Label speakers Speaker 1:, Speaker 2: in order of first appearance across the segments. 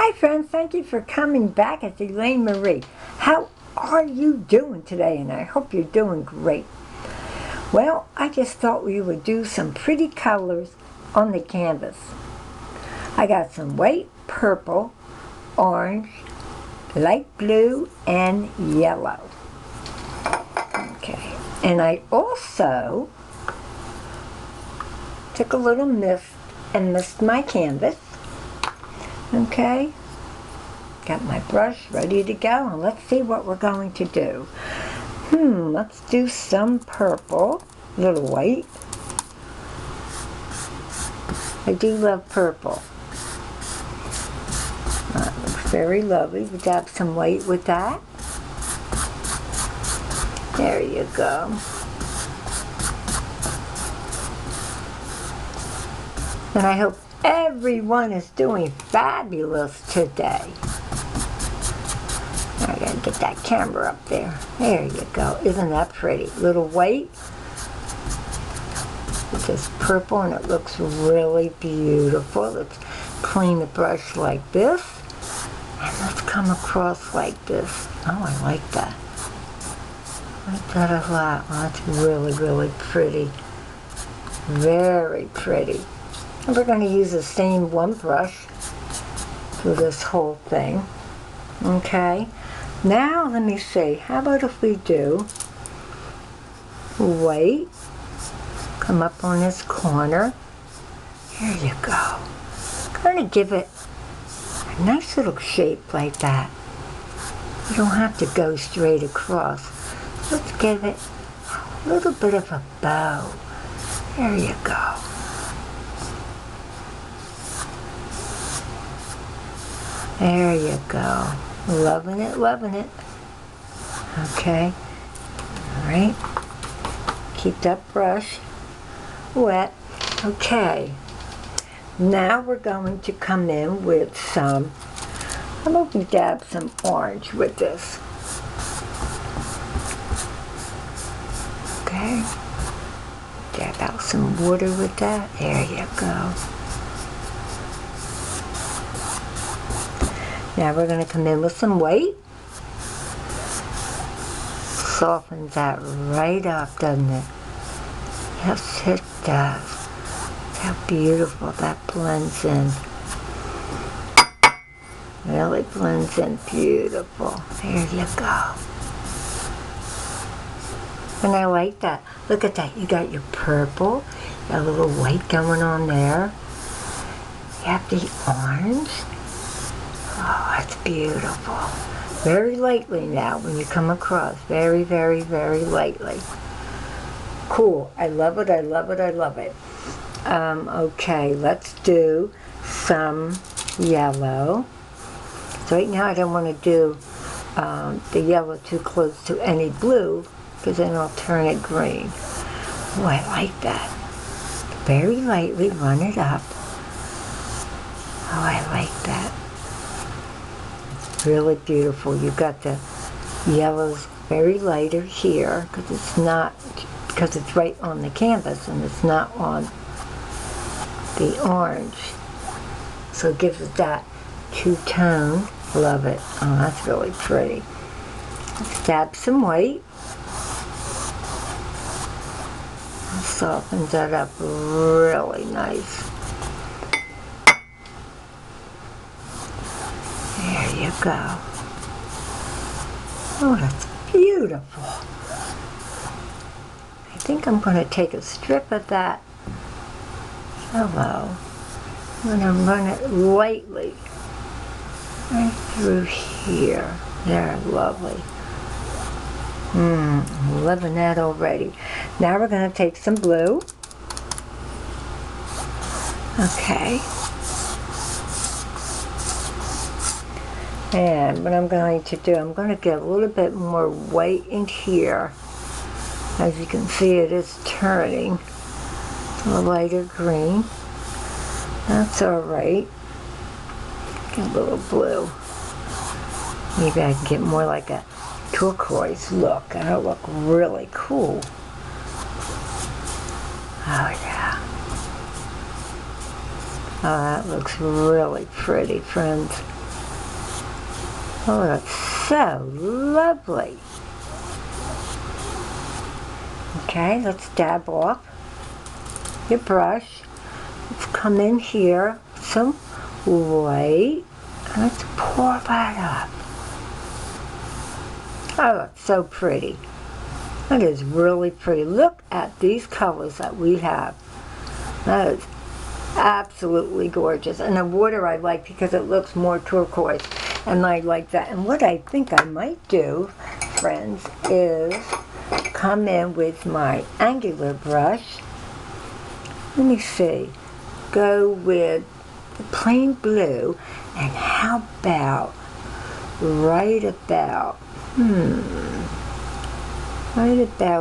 Speaker 1: Hi friends, thank you for coming back. It's Elaine Marie. How are you doing today? And I hope you're doing great. Well, I just thought we would do some pretty colors on the canvas. I got some white, purple, orange, light blue, and yellow. Okay, and I also took a little mist and mist my canvas. Okay, got my brush ready to go, and let's see what we're going to do. Let's do some purple, a little white. I do love purple. That looks very lovely. We dab some white with that. There you go. And I hope everyone is doing fabulous today. I gotta get that camera up there. There you go. Isn't that pretty? Little white with this purple, and it looks really beautiful. Let's clean the brush like this, and let's come across like this. Oh, I like that. I like that a lot. Oh, that's really, really pretty. Very pretty. And we're going to use the same one brush for this whole thing. Okay. Now let me see. How about if we do white? Come up on this corner. There you go. Kind of give it a nice little shape like that. You don't have to go straight across. Let's give it a little bit of a bow. There you go. There you go. Loving it, loving it. Okay. All right. Keep that brush wet. Okay. Now we're going to come in with some, how about we dab some orange with this? Okay. Dab out some water with that. There you go. Now we're going to come in with some white. Softens that right up, doesn't it? Yes, it does. How beautiful that blends in. Really blends in beautiful. There you go. And I like that. Look at that. You got your purple, you got a little white going on there. You have the orange. Oh, that's beautiful. Very lightly now when you come across. Very, very, very lightly. Cool. I love it, I love it, I love it. Okay, let's do some yellow. So right now I don't want to do the yellow too close to any blue, because then I'll turn it green. Oh, I like that. Very lightly run it up. Oh, I like that. Really beautiful. You've got the yellows very lighter here because it's right on the canvas and it's not on the orange. So it gives it that two-tone. Love it. Oh, that's really pretty. Let's dab some white. Softens that up really nice. There you go. Oh, that's beautiful. I think I'm going to take a strip of that yellow. I'm going to run it lightly right through here. There, lovely. I'm loving that already. Now we're going to take some blue. Okay. And what I'm going to do, I'm going to get a little bit more white in here. As you can see, it is turning to a lighter green. That's all right. Get a little blue. Maybe I can get more like a turquoise look. That'll look really cool. Oh yeah. Oh, that looks really pretty, friends. Oh, that's so lovely. Okay, let's dab off your brush. Let's come in here, some white, and let's pour that up. Oh, that's so pretty. That is really pretty. Look at these colors that we have. That is absolutely gorgeous. And the water I like because it looks more turquoise. And I like that. And what I think I might do, friends, is come in with my angular brush. Let me see. Go with the plain blue. And how about right about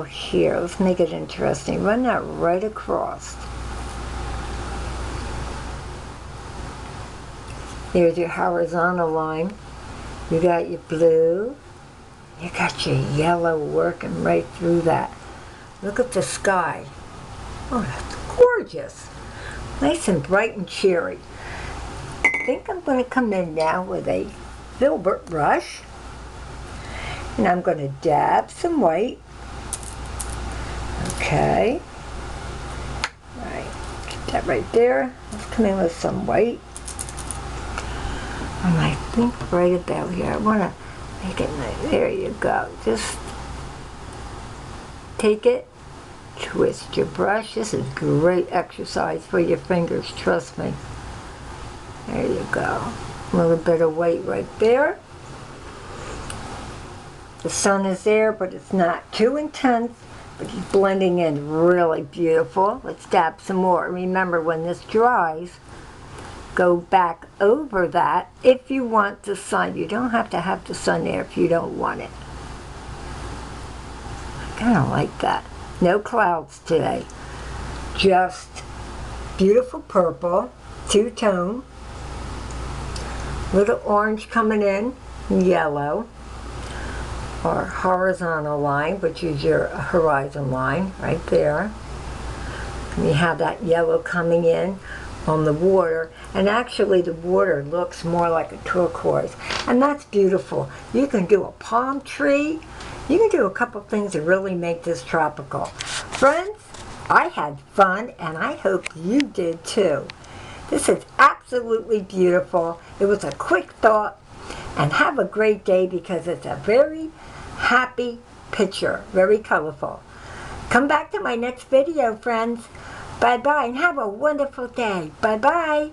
Speaker 1: here. Let's make it interesting. Run that right across. There's your horizontal line. You got your blue. You got your yellow working right through that. Look at the sky. Oh, that's gorgeous. Nice and bright and cheery. I think I'm going to come in now with a filbert brush. And I'm going to dab some white. Okay. Right. Get that right there. Let's come in with some white. And I think right about here, I want to make it nice. There you go. Just take it, twist your brush. This is great exercise for your fingers, trust me. There you go. A little bit of white right there. The sun is there, but it's not too intense, but it's blending in really beautiful. Let's dab some more. Remember, when this dries, go back over that if you want the sun. You don't have to have the sun there if you don't want it. I kind of like that. No clouds today. Just beautiful purple, two-tone. Little orange coming in, yellow. Or horizontal line, which is your horizon line right there. And you have that yellow coming in on the water, and actually the water looks more like a turquoise, and that's beautiful. You can do a palm tree. You can do a couple things to really make this tropical. Friends, I had fun, and I hope you did too. This is absolutely beautiful. It was a quick thought, and have a great day because it's a very happy picture, very colorful. Come back to my next video, friends. Bye-bye, and have a wonderful day. Bye-bye.